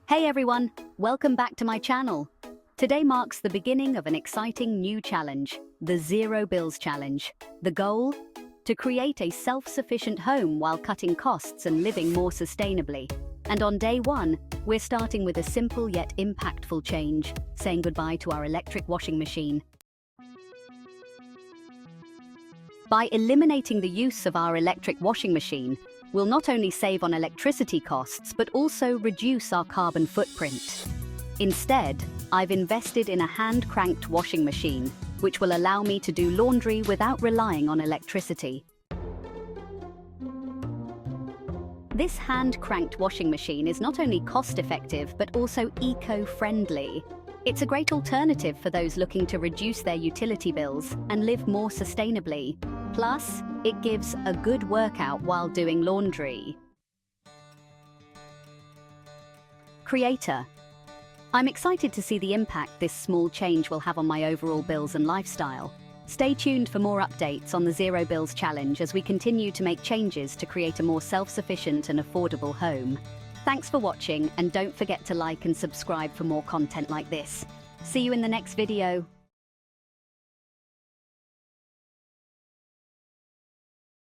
Hey everyone, welcome back to my channel. Today marks the beginning of an exciting new challenge, the Zero Bills Challenge. The goal? To create a self-sufficient home while cutting costs and living more sustainably. And on day one, we're starting with a simple yet impactful change, saying goodbye to our electric washing machine. By eliminating the use of our electric washing machine, we'll not only save on electricity costs, but also reduce our carbon footprint. Instead, I've invested in a hand-cranked washing machine, which will allow me to do laundry without relying on electricity. This hand-cranked washing machine is not only cost-effective, but also eco-friendly. It's a great alternative for those looking to reduce their utility bills and live more sustainably. Plus, it gives a good workout while doing laundry. Creator. I'm excited to see the impact this small change will have on my overall bills and lifestyle. Stay tuned for more updates on the Zero Bills Challenge as we continue to make changes to create a more self-sufficient and affordable home. Thanks for watching, and don't forget to like and subscribe for more content like this. See you in the next video.